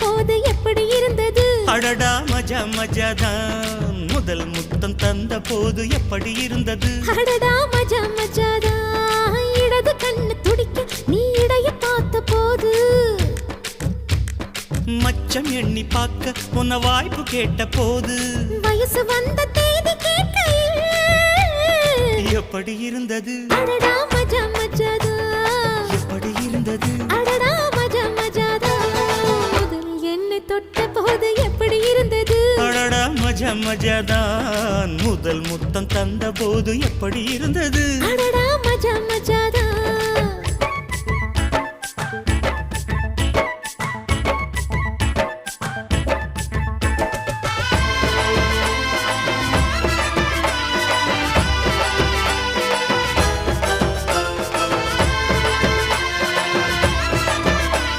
போது எப்படி இருந்தது? அடடா மஜா மஜாதான் முதல் முத்தம் தந்த போது எப்படி இருந்தது? அடடா மஜா மஜாதான் இடது கண்ணு துடிக்க நீ இடைய பார்த்த போது. மச்சம் எண்ணி பார்க்க உன்ன வாய்ப்பு கேட்ட போது. வயசு வந்த தேதி கேட்கையில் எப்படி இருந்தது? அடடா மஜா மஜாதா எப்படி இருந்தது? அடடா மஜா மஜாதா முதல் என்னை தொட்ட போது எப்படி இருந்தது? அடடா மஜா மஜாதான் முதல் முத்தம் தந்த போது எப்படி இருந்தது? அடடா மஜா மஜா